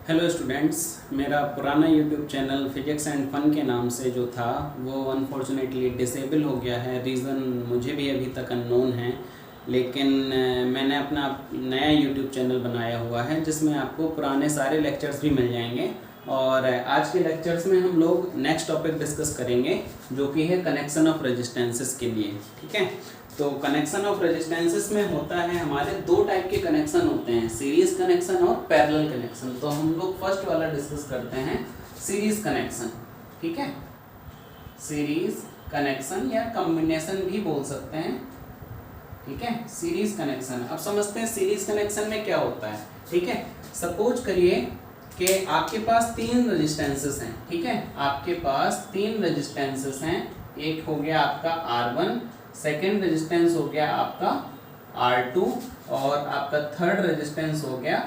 Hello students, मेरा पुराना YouTube channel physics and fun के नाम से जो था वो अनफॉर्चुनेटली डिसेबल हो गया है। रीज़न मुझे भी अभी तक अननोन है, लेकिन मैंने अपना नया यूट्यूब चैनल बनाया हुआ है जिसमें आपको पुराने सारे लेक्चर्स भी मिल जाएंगे। और आज के लेक्चर्स में हम लोग नेक्स्ट टॉपिक डिस्कस करेंगे जो कि है कनेक्शन ऑफ रेजिस्टेंसेस के लिए। ठीक है, तो कनेक्शन ऑफ रेजिस्टेंसेस में होता है हमारे दो टाइप के कनेक्शन होते हैं, सीरीज कनेक्शन और पैरेलल कनेक्शन। तो हम लोग फर्स्ट वाला डिस्कस करते हैं, सीरीज कनेक्शन। ठीक है, सीरीज कनेक्शन या कॉम्बिनेशन भी बोल सकते हैं। ठीक है, सीरीज कनेक्शन। अब समझते हैं सीरीज कनेक्शन में क्या होता है। ठीक है, सपोज करिए कि आपके पास तीन रेजिस्टेंसेस हैं। ठीक है, आपके पास तीन रेजिस्टेंसेस हैं। एक हो गया आपका R1, सेकेंड रेजिस्टेंस हो गया आपका R2 और आपका थर्ड रेजिस्टेंस हो गया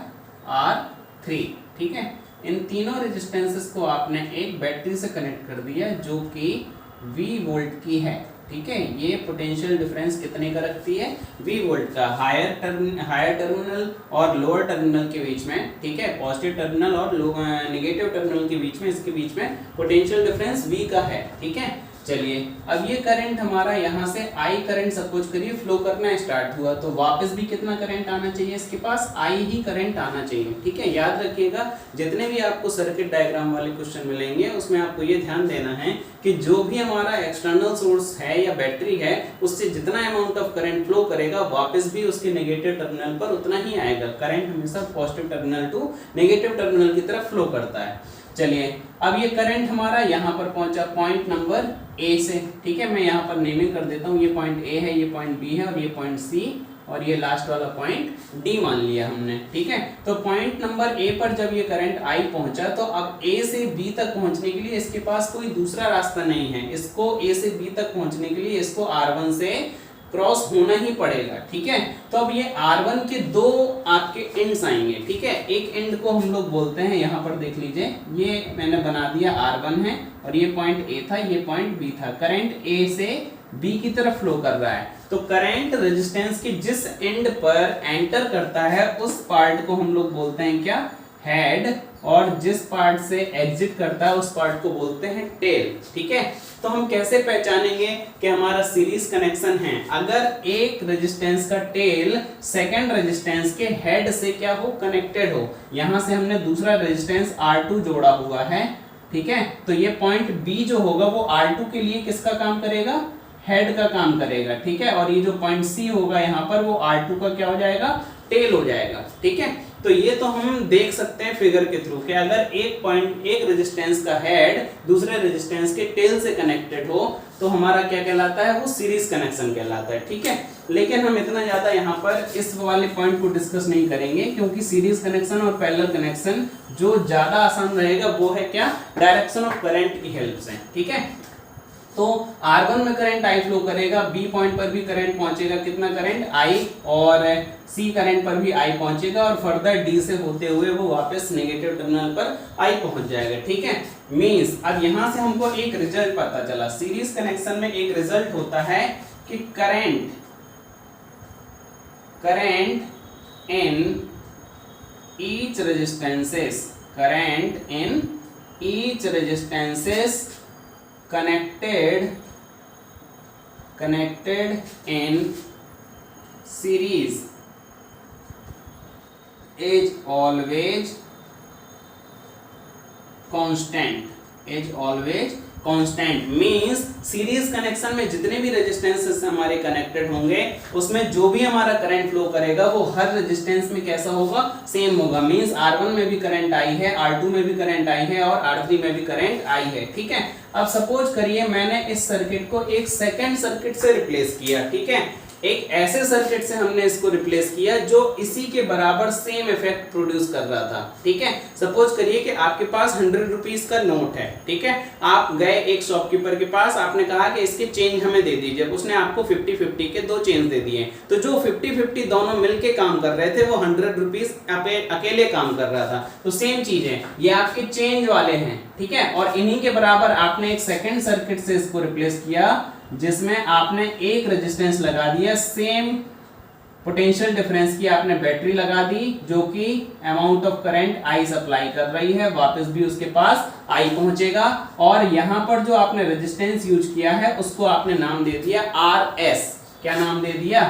R3। ठीक है, इन तीनों रेजिस्टेंसेस को आपने एक बैटरी से कनेक्ट कर दिया जो कि V वोल्ट की है। ठीक है, ये पोटेंशियल डिफरेंस कितने का रखती है? V वोल्ट का। हायर टर्मिनल और लोअर टर्मिनल के बीच में, ठीक है, पॉजिटिव टर्मिनल और नेगेटिव टर्मिनल के बीच में, इसके बीच में पोटेंशियल डिफरेंस V का है। ठीक है, चलिए अब ये करंट हमारा यहाँ से I करंट सपोज करिए फ्लो करना स्टार्ट हुआ, तो वापस भी कितना करंट आना चाहिए? इसके पास I ही करंट आना चाहिए। ठीक है, याद रखिएगा जितने भी आपको सर्किट डायग्राम वाले क्वेश्चन मिलेंगे उसमें आपको ये ध्यान देना है कि जो भी हमारा एक्सटर्नल सोर्स है या बैटरी है उससे जितना अमाउंट ऑफ करंट फ्लो करेगा वापस भी उसके नेगेटिव टर्मिनल पर उतना ही आएगा। करंट हमेशा positive terminal to negative terminal की तरफ फ्लो करता है। चलिए अब ये करंट हमारा यहाँ पर पहुंचा पॉइंट नंबर ए से। ठीक है, मैं यहाँ पर नेमिंग कर देता हूँ, ये पॉइंट ए है, ये पॉइंट बी है और ये पॉइंट सी और ये लास्ट वाला पॉइंट डी मान लिया हमने। ठीक है, तो पॉइंट नंबर ए पर जब ये करंट आई पहुंचा तो अब ए से बी तक पहुंचने के लिए इसके पास कोई दूसरा रास्ता नहीं है। इसको ए से बी तक पहुंचने के लिए इसको R1 से क्रॉस होना ही पड़ेगा। ठीक है, तो अब ये R1 के दो आपके एंड्स आएंगे। ठीक है, एक एंड को हम लोग बोलते हैं, यहाँ पर देख लीजिए, ये मैंने बना दिया R1 है और ये पॉइंट A था, ये पॉइंट B था। करंट A से B की तरफ फ्लो कर रहा है, तो करंट रेजिस्टेंस के जिस एंड पर एंटर करता है उस पार्ट को हम लोग बोलते हैं क्या? हेड, और जिस पार्ट से एग्जिट करता है उस पार्ट को बोलते हैं टेल। ठीक है, तो हम कैसे पहचानेंगे कि हमारा सीरीज कनेक्शन है? अगर एक रेजिस्टेंस का टेल सेकंड रेजिस्टेंस के हेड से क्या हो? कनेक्टेड हो। यहां से हमने दूसरा रेजिस्टेंस R2 जोड़ा हुआ है। ठीक है, तो ये पॉइंट B जो होगा वो R2 के लिए किसका काम करेगा? हेड का काम करेगा। ठीक है, और ये जो पॉइंट C होगा यहाँ पर वो R2 का क्या हो जाएगा? टेल हो जाएगा। ठीक है, तो ये तो हम देख सकते हैं फिगर के थ्रू कि अगर एक रेजिस्टेंस का हेड दूसरे रेजिस्टेंस के टेल से कनेक्टेड हो तो हमारा क्या कहलाता है? वो सीरीज कनेक्शन कहलाता है। ठीक है, लेकिन हम इतना ज्यादा यहाँ पर इस वाले पॉइंट को डिस्कस नहीं करेंगे क्योंकि सीरीज कनेक्शन और पैरेलल कनेक्शन जो ज्यादा आसान रहेगा वो है क्या? डायरेक्शन ऑफ करंट की हेल्प से। ठीक है, तो R1 में करंट I फ्लो करेगा, B पॉइंट पर भी करंट पहुंचेगा, कितना करंट? I, और C करंट पर भी I पहुंचेगा और फर्दर D से होते हुए वो वापस नेगेटिव टर्मिनल पर I पहुंच जाएगा। ठीक है, मींस अब यहां से हमको एक रिजल्ट पता चला। सीरीज कनेक्शन में एक रिजल्ट होता है कि current in each resistances connected in series is always constant means series connection में जितने भी रेजिस्टेंसेस हमारे कनेक्टेड होंगे उसमें जो भी हमारा करंट फ्लो करेगा वो हर रेजिस्टेंस में कैसा होगा? सेम होगा। मींस R1 में भी करंट आई है, R2 में भी करंट आई है और R3 में भी करंट आई है। ठीक है, अब सपोज करिए मैंने इस सर्किट को एक सेकंड सर्किट से रिप्लेस किया। ठीक है, एक ऐसे सर्किट से हमने इसको रिप्लेस किया जो इसी के बराबर सेम इफेक्ट प्रोड्यूस कर रहा था। ठीक है, सपोज करिए कि आपके पास 100 रुपीज का नोट है। ठीक है, आप गए एक शॉपकीपर के पास, आपने कहा कि इसके चेंज हमें दे दीजिए। उसने आपको 50-50 के दो चेंज दे दिए, तो जो 50-50 दोनों मिलके काम कर रहे थे वो 100 रुपीज अकेले काम कर रहा था। तो सेम चीज है, ये आपके चेंज वाले हैं। ठीक है, और इन्हीं के बराबर आपने एक सेकेंड सर्किट से इसको रिप्लेस किया जिसमें आपने एक रेजिस्टेंस लगा दिया सेम पोटेंशियल डिफरेंस की आपने बैटरी लगा दी जो कि amount of current I supply कर रही है, वापस भी उसके पास आई पहुंचेगा। और यहां पर जो आपने रेजिस्टेंस यूज किया है उसको आपने नाम दे दिया आर एस। क्या नाम दे दिया?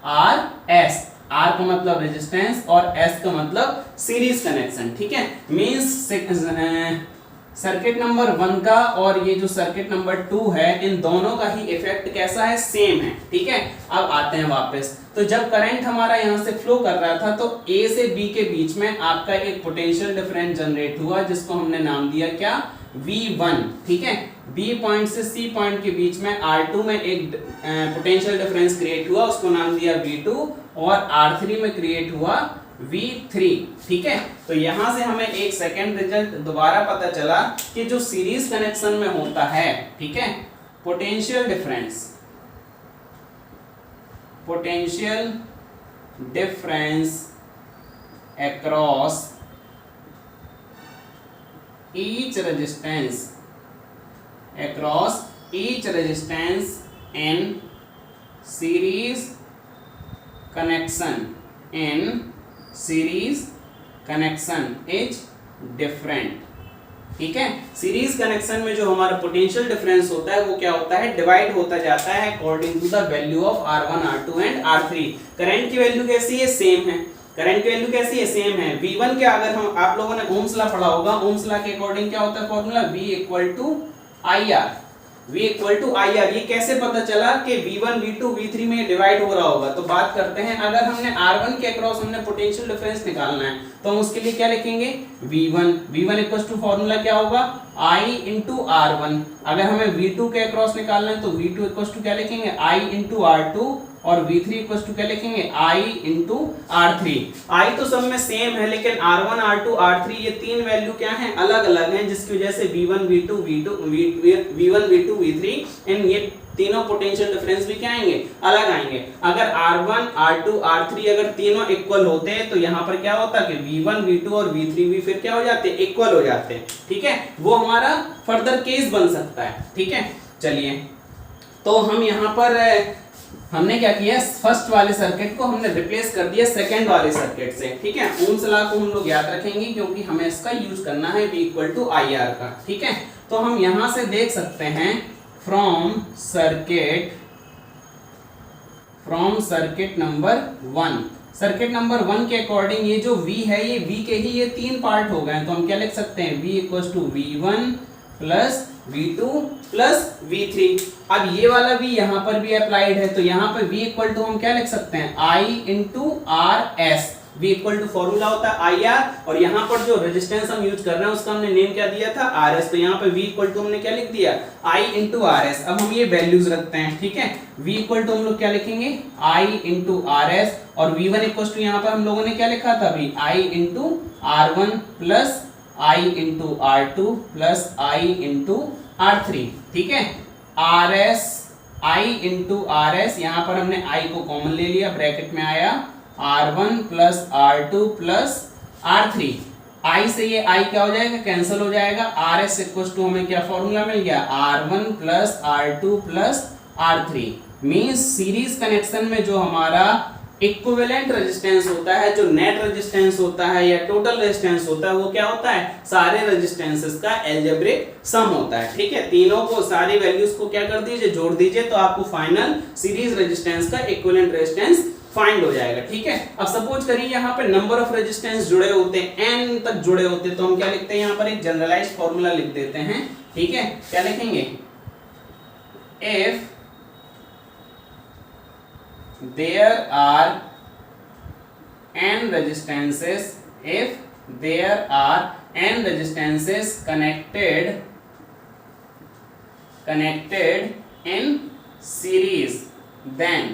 R S. आर का मतलब रेजिस्टेंस और एस का मतलब सीरीज कनेक्शन। ठीक है, मींस सर्किट नंबर 1 का और ये जो सर्किट नंबर 2 है, इन दोनों का ही इफेक्ट कैसा है? सेम है। ठीक है, अब आते हैं वापस। तो जब करंट हमारा यहां से फ्लो कर रहा था तो ए से बी के बीच में आपका एक पोटेंशियल डिफरेंस जनरेट हुआ जिसको हमने नाम दिया क्या? V1। ठीक है, बी पॉइंट से सी पॉइंट के बीच में R2 में एक पोटेंशियल डिफरेंस क्रिएट हुआ, उसको नाम दिया V2, और R3 में क्रिएट हुआ V3। ठीक है, तो यहां से हमें एक सेकेंड रिजल्ट दोबारा पता चला कि जो सीरीज कनेक्शन में होता है, ठीक है, potential difference across each resistance in series connection is different। ठीक है, सीरीज कनेक्शन में जो हमारा पोटेंशियल डिफरेंस होता है वो क्या होता है? डिवाइड होता जाता है according to the value of R1, R2 and R3। Current की वैल्यू कैसी है? सेम है। करंट की वैल्यू कैसी है? सेम है। V1 के अगर हम आप लोगों ने ओम्स लॉ पढ़ा होगा, ओम्स लॉ के अकॉर्डिंग क्या होता है formula? V equal to IR। ये कैसे पता चला कि V1, V2, V3 में डिवाइड हो रहा होगा? तो बात करते हैं, अगर हमने R1 के अक्रॉस हमने पोटेंशियल डिफरेंस निकालना है तो हम उसके लिए क्या लिखेंगे? V1 इक्वल टू फॉर्मूला क्या होगा? I into R1। अगर हमें V2 के अक्रॉस निकालना है तो V2 इक्वल टू क्या लिखेंगे? I इंटू R2, और V3 इक्वल टू क्या लिखेंगे? I into R3। I तो सब में सेम है, लेकिन R1, R2, R3 ये तीन वैल्यू क्या हैं? अलग अलग हैं, जिसकी वजह से V1, V2, V3 इन ये तीनों पोटेंशियल डिफरेंस भी क्या आएंगे? अलग आएंगे। अगर R1, R2, R3 अगर तीनों इक्वल होते तो यहाँ पर क्या होता कि V1, V2 और V3 भी फिर क्या हो जाते? इक्वल हो जाते। ठीक है, वो हमारा फर्दर केस बन सकता है। ठीक है, चलिए, तो हम यहाँ पर हमने क्या किया? फर्स्ट वाले सर्किट को हमने रिप्लेस कर दिया सेकंड वाले सर्किट से। ठीक है, ओम्स लॉ को हम लोग याद रखेंगे क्योंकि हमें इसका यूज करना है V इक्वल टू IR का। ठीक है, तो हम यहां से देख सकते हैं from circuit number 1। Circuit number 1 के अकॉर्डिंग ये जो V है, ये V के ही ये तीन पार्ट हो गए, तो हम क्या लिख सकते हैं? V equal to V1 plus V2 plus V3। अब ये वाला V यहाँ पर भी अप्लाइड है, तो यहाँ पर V इक्वल टू हम क्या लिख सकते हैं? I into RS। V equal to formula होता है IR, और यहाँ पर जो रेजिस्टेंस हम यूज कर रहे हैं उसका हमने नेम क्या दिया था? RS। तो यहाँ पर V इक्वल टू हमने क्या लिख दिया? I into RS। अब हम ये वैल्यूज रखते हैं। ठीक है, V इक्वल टू हम लोग क्या लिखेंगे? I इंटू RS, और V1 इक्वल टू यहाँ पर हम लोगों ने क्या लिखा था अभी? I into R1 plus I into R2 plus I into R3। ठीक है, RS, I इंटू RS, यहाँ पर हमने I को कॉमन ले लिया, ब्रैकेट में आया R1 plus R2 plus R3। I से ये I क्या हो जाएगा? कैंसिल हो जाएगा। RS इक्वल टू हमें क्या फॉर्मूला मिल गया? R1 plus R2 plus R3। Means series connection में जो हमारा इक्विवेलेंट रेजिस्टेंस होता है, जो नेट रेजिस्टेंस होता है या टोटल रेजिस्टेंस होता है, वो क्या होता है? सारे रेजिस्टेंसेस का एल्जेब्रिक सम होता है। ठीक है, तीनों को सारी वैल्यूज को क्या कर दीजिए? जोड़ दीजिए, तो आपको फाइनल सीरीज रेजिस्टेंस का इक्विवेलेंट रेजिस्टेंस फाइंड हो जाएगा। ठीक है, अब सपोज करिए यहाँ पे नंबर ऑफ रेजिस्टेंस जुड़े होते हैं, n तक जुड़े होते हैं, तो हम क्या लिखते हैं? यहाँ पर एक जनरलाइज्ड फॉर्मूला लिख देते हैं। ठीक है, क्या लिखेंगे? If there are n resistances connected in series then।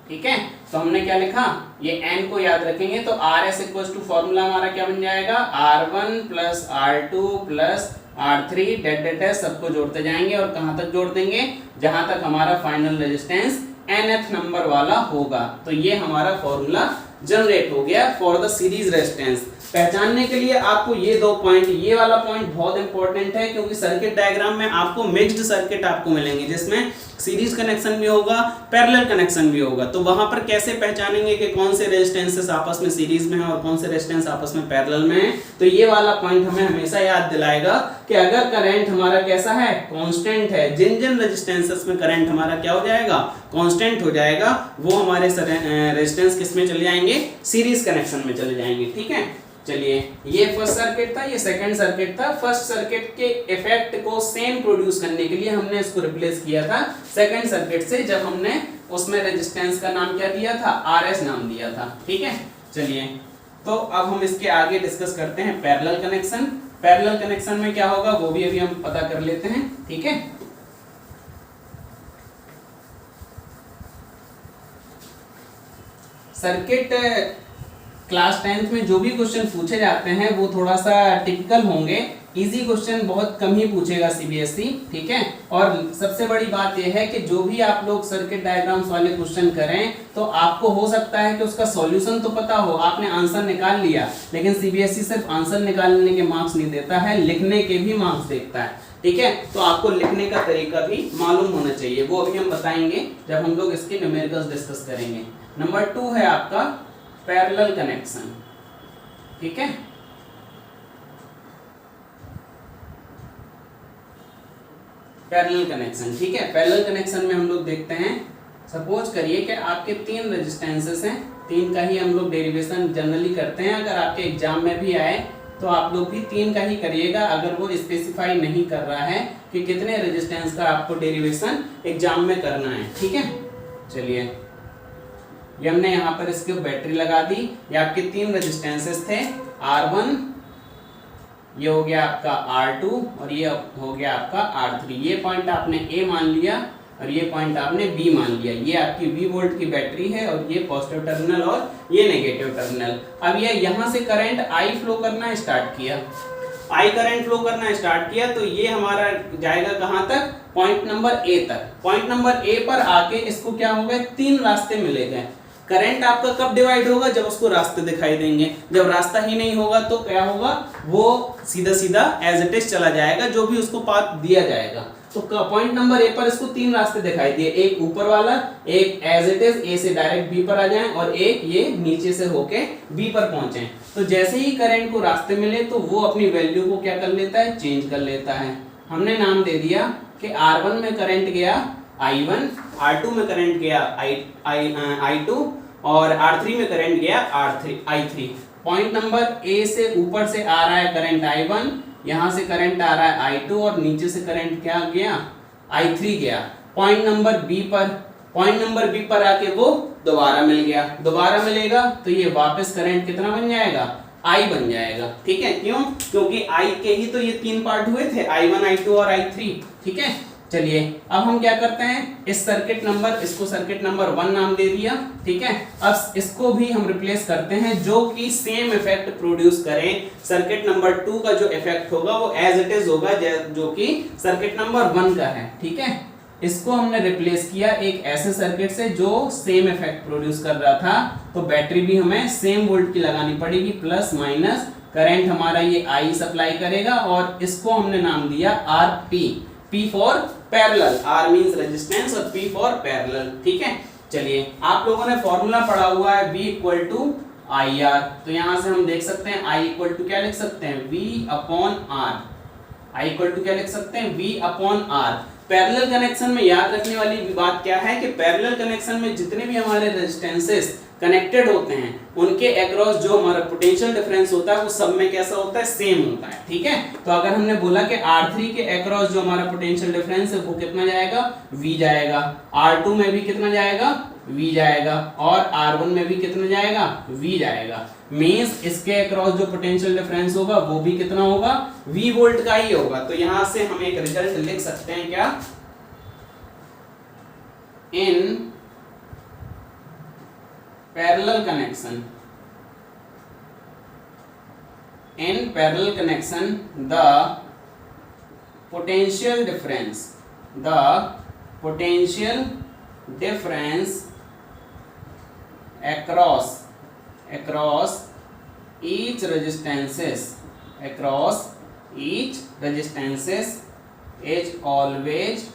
ठीक है, तो हमने क्या लिखा? ये n को याद रखेंगे, तो RS इक्वल टू फॉर्मूला हमारा क्या बन जाएगा? R1 plus R2 plus R3 date सबको जोड़ते जाएंगे, और कहां तक जोड़ देंगे? जहां तक हमारा फाइनल रेजिस्टेंस nth नंबर वाला होगा। तो ये हमारा फॉर्मूला जनरेट हो गया फॉर द सीरीज रेजिस्टेंस। पहचानने के लिए आपको ये दो पॉइंट, ये वाला पॉइंट बहुत इंपॉर्टेंट है, क्योंकि सर्किट डायग्राम में आपको मिक्स्ड सर्किट आपको मिलेंगे जिसमें सीरीज कनेक्शन भी होगा, पैरेलल कनेक्शन भी होगा। तो वहां पर कैसे पहचानेंगे कि कौन से रेजिस्टेंसेस आपस में सीरीज में है और कौन से रेजिस्टेंस आपस में पैरेलल में है। तो ये वाला पॉइंट हमें हमेशा याद दिलाएगा कि अगर करंट हमारा कैसा है, कांस्टेंट है, जिन जिन रेजिस्टेंसेस में करंट हमारा क्या हो जाएगा, कांस्टेंट हो जाएगा, वो हमारे रेजिस्टेंस किस में चले जाएंगे, सीरीज कनेक्शन में चले जाएंगे। ठीक है, चलिए ये फर्स्ट सर्किट था, ये सेकंड सर्किट था। फर्स्ट सर्किट के इफेक्ट को सेम प्रोड्यूस करने के लिए हमने इसको रिप्लेस किया था सेकंड सर्किट से, जब हमने उसमें रेजिस्टेंस का नाम क्या दिया था, आरएस नाम दिया था। ठीक है, चलिए तो अब हम इसके आगे डिस्कस करते हैं पैरेलल कनेक्शन। पैरेलल कनेक्शन में क्या होगा वो भी अभी हम पता कर लेते हैं। ठीक है, सर्किट क्लास 10th में जो भी क्वेश्चन पूछे जाते हैं वो थोड़ा सा टिपिकल होंगे, इजी क्वेश्चन बहुत कम ही पूछेगा सीबीएसई। ठीक है, और सबसे बड़ी बात यह है कि जो भी आप लोग सर्किट डायग्राम्स वाले क्वेश्चन करें तो आपको हो सकता है कि उसका सॉल्यूशन तो पता हो, आपने आंसर निकाल लिया, लेकिन सीबीएसई सिर्फ आंसर निकालने के मार्क्स नहीं देता है, लिखने के भी मार्क्स देखता है। ठीक है, तो आपको लिखने का तरीका भी मालूम होना चाहिए, वो अभी हम बताएंगे जब हम लोग इसके न्यूमेरिकल्स डिस्कस करेंगे। नंबर 2 है आपका पैरेलल कनेक्शन। ठीक है, पैरेलल कनेक्शन। ठीक है, पैरेलल कनेक्शन में हम लोग देखते हैं, सपोज करिए कि आपके 3 रेजिस्टेंसेस हैं, 3 का ही हम लोग डेरिवेशन जनरली करते हैं। अगर आपके एग्जाम में भी आए तो आप लोग भी 3 का ही करिएगा, अगर वो स्पेसिफाई नहीं कर रहा है कि कितने रेजिस्टेंस का आपको डेरिवेशन एग्जाम में करना है। ठीक है, चलिए ये हमने यहाँ पर इसके बैटरी लगा दी, ये आपके 3 रेजिस्टेंसेस थे, R1, ये हो गया आपका R2 और ये हो गया आपका R3। ये पॉइंट आपने A मान लिया और ये पॉइंट आपने B मान लिया। ये आपकी V वोल्ट की बैटरी है और ये पॉजिटिव टर्मिनल और ये नेगेटिव टर्मिनल। अब ये यहाँ से करंट I फ्लो करना स्टार्ट किया, I करंट फ्लो करना स्टार्ट किया, तो ये हमारा जाएगा कहाँ तक, पॉइंट नंबर A तक। पॉइंट नंबर A पर आके इसको क्या हो गए, 3 रास्ते मिले गए। करंट आपका कब डिवाइड होगा, जब उसको रास्ते दिखाई देंगे, जब रास्ता ही नहीं होगा तो क्या होगा, वो सीधा सीधा एज इट इज चला जाएगा, जो भी उसको पाथ दिया जाएगा। तो पॉइंट नंबर ए पर इसको 3 रास्ते दिखाई दिए, एक ऊपर वाला, एक एज इट इज ए से डायरेक्ट बी पर आ जाए और एक ये नीचे से होके बी पर पहुंचे। तो जैसे ही करंट को रास्ते मिले तो वो अपनी वैल्यू को क्या कर लेता है, चेंज कर लेता है। हमने नाम दे दिया कि R1 में करंट गया I1, R2 में करंट गया I2 और R3 में करंट गया I3। पॉइंट नंबर A से ऊपर से आ रहा है करंट I1, यहाँ से करंट आ रहा है I2 और नीचे से करंट क्या गया, I3 गया। पॉइंट नंबर B पर आके वो दोबारा मिल गया, दोबारा मिलेगा तो ये वापस करंट कितना बन जाएगा, I बन जाएगा। ठीक है, क्यों, क्योंकि I के ही तो ये 3 पार्ट हुए थे, I1, I2 और I3। ठीक है, चलिए अब हम क्या करते हैं, इस सर्किट नंबर, इसको सर्किट नंबर 1 नाम दे दिया। ठीक है, अब इसको भी हम रिप्लेस करते हैं जो कि सेम इफेक्ट प्रोड्यूस करें। सर्किट नंबर 2 का जो इफेक्ट होगा वो एज इट इज होगा जो कि सर्किट नंबर 1 का है। ठीक है, इसको हमने रिप्लेस किया एक ऐसे सर्किट से जो सेम इफेक्ट प्रोड्यूस कर रहा था, तो बैटरी भी हमें सेम वोल्ट की लगानी पड़ेगी, प्लस माइनस करंट हमारा ये I सप्लाई करेगा और इसको हमने नाम दिया RP, P for parallel, R means resistance और P फॉर पैरेलल। ठीक है, चलिए आप लोगों ने फॉर्मूला पढ़ा हुआ है V इक्वल टू IR, तो यहां से हम देख सकते हैं I इक्वल टू क्या लिख सकते हैं, V upon R। I equal to क्या लिख सकते हैं, V upon R। Parallel connection में याद रखने वाली बात क्या है कि पैरेलल कनेक्शन में जितने भी हमारे रेजिस्टेंसेस कनेक्टेड होते हैं उनके अक्रॉस जो हमारा पोटेंशियल डिफरेंस होता है वो सब में कैसा होता है, सेम होता है। ठीक है, तो अगर हमने बोला कि R3 के अक्रॉस जो हमारा पोटेंशियल डिफरेंस है वो कितना जाएगा, V जाएगा। R2 में भी कितना जाएगा, V जाएगा और R1 में भी कितना जाएगा, V जाएगा। मींस इसके अक्रॉस जो पोटेंशियल डिफरेंस होगा वो भी कितना होगा, V वोल्ट का ही होगा। तो यहां से हम एक रिजल्ट लिख सकते हैं क्या, इन parallel connection, the potential difference across each resistances across each resistances is always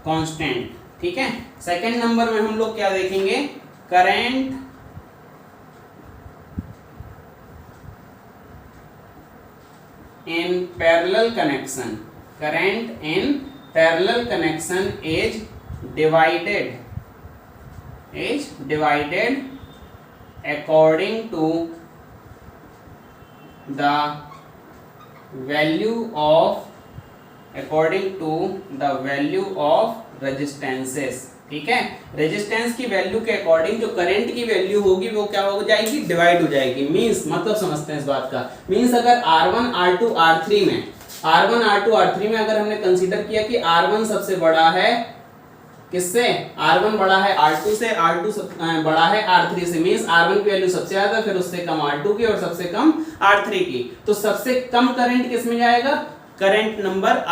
constant। ठीक है, सेकंड नंबर में हम लोग क्या देखेंगे, current in parallel connection, current in parallel connection is divided according to the value of resistances। ठीक है, resistance की वैल्यू के अकॉर्डिंग जो करंट की वैल्यू होगी वो क्या हो जाएगी, डिवाइड हो जाएगी। मींस मतलब समझते हैं इस बात का, मींस अगर R1 R2 R3 में अगर हमने कंसीडर किया कि R1 सबसे बड़ा है किससे, R1 बड़ा है R2 से, R2 बड़ा है R3 से, मींस R1 की वैल्यू सबसे ज्यादा, फिर उससे कम R2 की और सबसे कम R3 की, तो सबसे कम करंट किस में जाएगा, करंट नंबर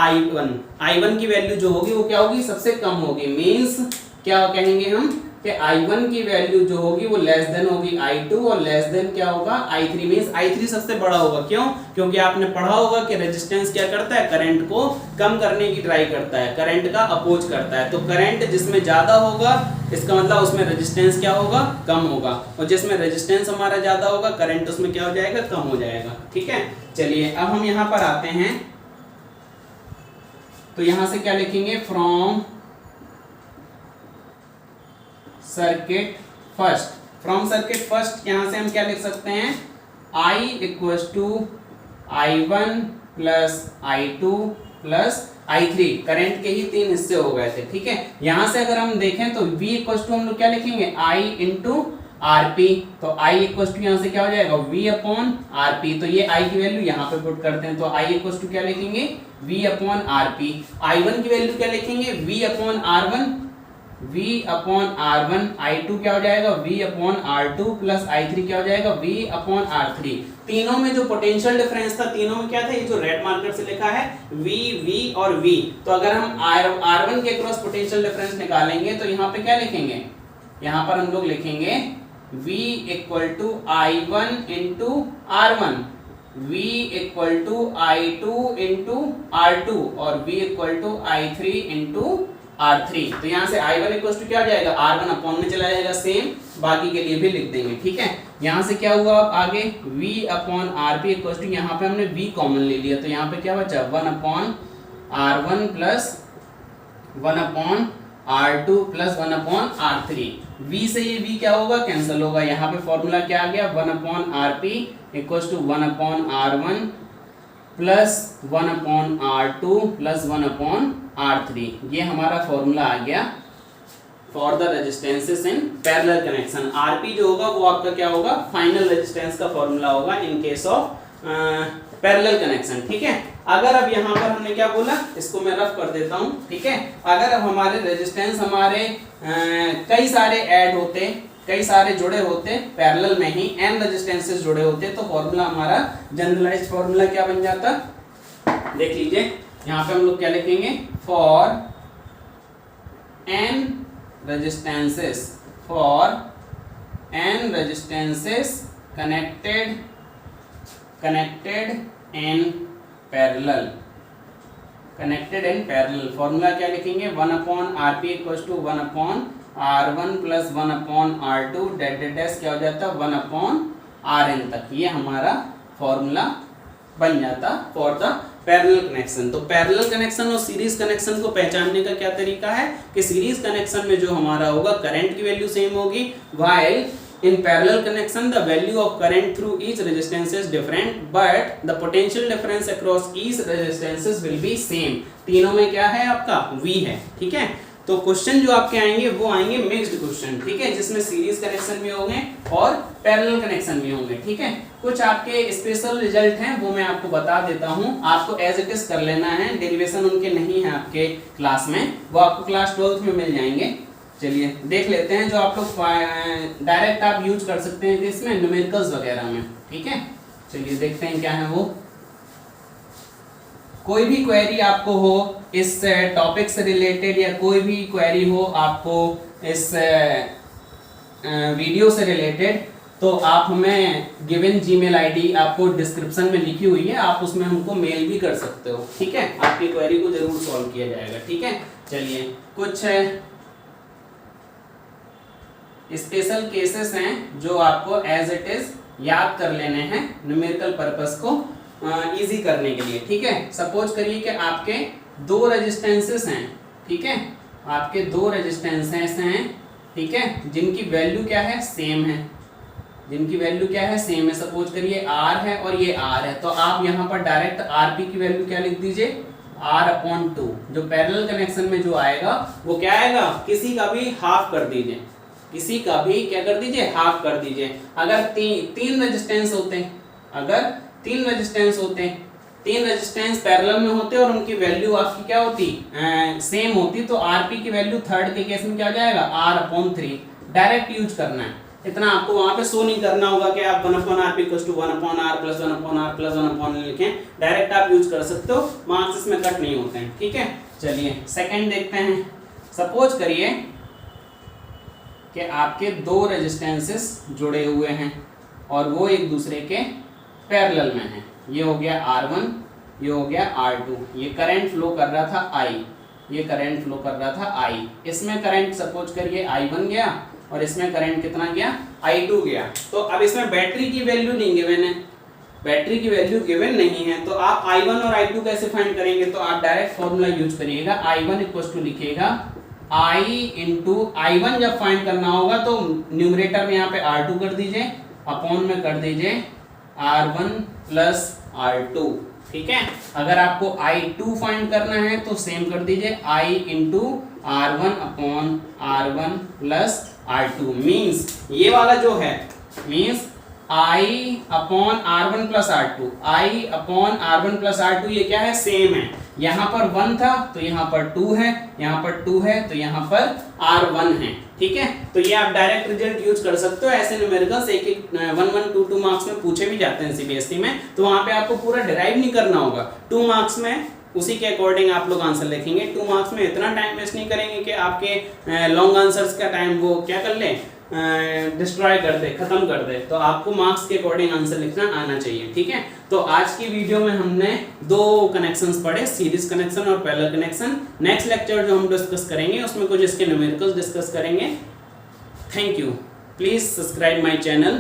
I1 की वैल्यू जो होगी वो क्या होगी, सबसे कम होगी। मींस क्या कहेंगे हम कि I1 की वैल्यू जो होगी वो लेस देन होगी I2 और लेस देन क्या होगा I3। मींस I3 सबसे बड़ा होगा। क्यों, क्योंकि आपने पढ़ा होगा कि रेजिस्टेंस क्या करता है, करंट को कम करने की ट्राई करता है, करंट का अपोज करता है। तो करंट जिसमें ज्यादा होगा इसका मतलब उसमें रेजिस्टेंस क्या होगा, कम होगा, और जिसमें रेजिस्टेंस हमारा ज्यादा होगा करंट उसमें क्या हो जाएगा, कम हो जाएगा। ठीक है, चलिए अब हम यहाँ पर आते हैं, तो यहां से क्या लिखेंगे, फ्रॉम सर्किट फर्स्ट यहां से हम क्या लिख सकते हैं, I equal to I1 plus I2 plus I3। Current के ही तीन हिस्से हो गए थे। ठीक है, यहां से अगर हम देखें तो V इक्वल टू हम लोग क्या लिखेंगे, I इंटू RP, तो I इक्वल टू यहां से क्या हो जाएगा, V अपॉन RP। तो ये I की वैल्यू यहाँ पे पुट करते हैं, तो I इक्वल टू क्या लिखेंगे, V अपॉन RP। I1 की वैल्यू क्या लिखेंगे, V अपॉन R1, I2 क्या हो जाएगा, V upon R2 plus I3 क्या हो जाएगा, V अपॉन R3। तीनों में जो पोटेंशियल डिफरेंस था, तीनों में क्या था, ये जो रेड मार्कर से लिखा है V और V। तो अगर हम R1 के क्रॉस पोटेंशियल डिफरेंस निकालेंगे तो यहाँ पे क्या लिखेंगे, यहाँ पर हम लोग लिखेंगे V equal to I1 into R1, V equal to I2 into R2 और V equal to I3 into R3। तो यहाँ से I1 इक्वल टू क्या हो जाएगा, R1 अपॉन में चला जाएगा, सेम बाकी के लिए भी लिख देंगे। ठीक है, यहाँ से क्या हुआ आगे, V upon RP equal to, यहाँ पे हमने V कॉमन ले लिया, तो यहाँ पे क्या बचा, 1 upon R1 plus 1 upon R2 plus 1 upon R3। V से ये V क्या होगा, कैंसिल होगा। यहाँ पे फॉर्मूला क्या आ गया, 1 upon RP equal to 1 upon R1 plus 1 upon R2 plus 1 upon R3। ये हमारा फॉर्मूला आ गया for the resistances in parallel connection. RP जो होगा वो आपका क्या होगा, फाइनल रेजिस्टेंस का फॉर्मूला होगा in case of parallel connection. ठीक है, अगर अब यहाँ पर हमने क्या बोला, इसको मैं रफ कर देता हूँ। ठीक है, अगर अब हमारे रेजिस्टेंस हमारे कई सारे ऐड होते, कई सारे जुड़े होते, पैरेलल में ही n रेजिस्टेंसेस जुड़े होते, तो फॉर्मूला हमारा जनरलाइज्ड फॉर्मूला क्या बन जाता, देख लीजिए। यहाँ पे हम लोग क्या लिखेंगे, for n resistances connected in parallel, formula क्या लिखेंगे, 1 upon RP equal to 1 upon R1 plus 1 upon R2 dash क्या हो जाता है, 1 अपॉन Rn तक। ये हमारा फॉर्मूला बन जाता फॉर द पैरेलल कनेक्शन। तो पैरेलल कनेक्शन और सीरीज कनेक्शन को पहचानने का क्या तरीका है कि सीरीज कनेक्शन में जो हमारा होगा करंट की वैल्यू सेम होगी, while in parallel connection the value of current through each resistance is different but the potential difference across each resistances will be same। तीनों में क्या है आपका, V है। ठीक है, तो क्वेश्चन जो आपके आएंगे वो आएंगे मिक्स्ड क्वेश्चन। ठीक है, जिसमें सीरीज कनेक्शन भी होंगे और पैरेलल कनेक्शन भी होंगे। ठीक है, कुछ आपके स्पेशल रिजल्ट हैं वो मैं आपको बता देता हूं, आपको एज इट इज कर लेना है, डेरिवेशन उनके नहीं है आपके क्लास में, वो आपको क्लास 12th में मिल जाएंगे। चलिए देख लेते हैं, जो आप लोग डायरेक्ट आप यूज कर सकते हैं इसमें न्यूमेरिकल्स वगैरह में। ठीक है, चलिए देखते हैं क्या है वो। कोई भी क्वेरी आपको हो इस टॉपिक से रिलेटेड या कोई भी क्वेरी हो आपको इस वीडियो से रिलेटेड, तो आप हमें गिवन जीमेल आईडी आपको डिस्क्रिप्शन में लिखी हुई है, आप उसमें हमको मेल भी कर सकते हो, ठीक है। आपकी क्वेरी को जरूर सॉल्व किया जाएगा, ठीक है। चलिए, कुछ स्पेशल केसेस हैं जो आपको एज इट इज याद कर लेने हैं न्यूमेरिकल पर्पस को इजी करने के लिए, ठीक है। सपोज करिए कि आपके दो रेजिस्टेंसेस हैं, ठीक है, आपके दो रेजिस्टेंसेस हैं, ठीक है, जिनकी वैल्यू क्या है, सेम है, जिनकी वैल्यू क्या है, सेम है। सपोज करिए R है और ये R है, तो आप यहाँ पर डायरेक्ट RP की वैल्यू क्या लिख दीजिए, R/2। जो पैरेलल कनेक्शन में जो आएगा वो क्या आएगा, किसी का भी हाफ कर दीजिए, किसी का भी क्या कर दीजिए, हाफ कर दीजिए। अगर तीन रेजिस्टेंस होते हैं, अगर तीन रेजिस्टेंस होते हैं, तीन रेजिस्टेंस पैरेलल में होते और उनकी वैल्यू आपकी क्या होती, सेम होती, तो RP की वैल्यू थर्ड के केस में क्या हो जाएगा, R/3। डायरेक्ट यूज करना है, इतना आपको वहां पे शो नहीं करना होगा कि आप 1/RP = 1/R + 1/R + 1/N लिखें। डायरेक्ट आप यूज कर सकते हो, मार्क्स इसमें कट नहीं होते हैं, ठीक है। चलिए सेकंड देखते हैं। सपोज करिए कि आपके दो रेजिस्टेंसेस जुड़े हुए हैं और वो एक दूसरे के पैरेलल में हैं। ये हो गया R1, ये हो गया R2। ये करंट फ्लो कर रहा था I, ये करंट फ्लो कर रहा था I। इसमें करंट सपोज करिए I1 गया और इसमें करंट कितना गया, I2 गया। तो अब इसमें बैटरी की वैल्यू नहीं गिवन है, बैटरी की वैल्यू गिवन नहीं है, तो आप I1 और I2 कैसे फाइंड करेंगे, तो आप डायरेक्ट फॉर्मूला यूज करिएगा। I1 = लिखिएगा I × I1 जब फाइंड करना होगा तो न्यूमरेटर में यहाँ पे R2 कर दीजिए, अपॉन में कर दीजिए R1 + R2, ठीक है। अगर आपको I2 फाइंड करना है तो सेम कर दीजिए I × R1/R1 + R2। मीन्स ये वाला जो है, means I/R1 + R2, I/R1 + R2 ये क्या है, सेम है। यहाँ पर 1 था तो यहाँ पर 2 है, यहाँ पर 2 है तो यहाँ पर R1 है, ठीक है। तो ये आप डायरेक्ट रिजल्ट यूज कर सकते हो। ऐसे न्यूमेरिकल्स 1, 1, 2 मार्क्स में पूछे भी जाते हैं CBSE में, तो वहाँ पे आपको पूरा डिराइव नहीं करना होगा। 2 मार्क्स में उसी के अकॉर्डिंग आप लोग आंसर लिखेंगे। 2 मार्क्स में इतना टाइम वेस्ट नहीं करेंगे कि आपके लॉन्ग आंसर्स का टाइम वो क्या कर ले, डिस्ट्रॉय कर दे, खत्म कर दे। तो आपको मार्क्स के अकॉर्डिंग आंसर लिखना आना चाहिए, ठीक है। तो आज की वीडियो में हमने 2 कनेक्शंस पढ़े, सीरीज कनेक्शन और पैरेलल कनेक्शन। नेक्स्ट लेक्चर जो हम डिस्कस करेंगे उसमें कुछ इसके न्यूमेरिकल्स डिस्कस करेंगे। Thank you. Please subscribe my channel.